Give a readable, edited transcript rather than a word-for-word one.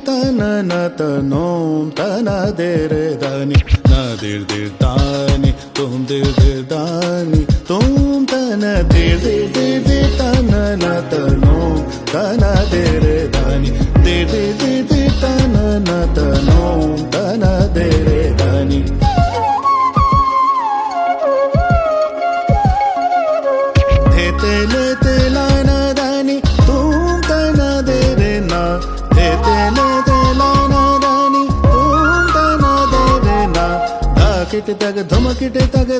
ತನ ನತನೋಂ ತನ ದೇರೆ ದಾನಿ ನದಿರ್ ದಿರ್ ದಾನಿ ತುಮ್ ದಿರ್ ದಿರ್ ದಾನಿ ತುಮ್ ತನ ದಿರ್ ದಿರ್ ದಿರ್ ದಿರ್ ತನ ನತನೋಂ ತನ ದೇರೆ ದಾನಿ ದಿರ್ ದಿರ್ ದಿರ್ ದಿರ್ ತನ ನತನೋಂ ತನ ದೇರೆ ದಾನಿ ಕಿಟ ತಗ ಧುಮ ಕಿಟ ತಗ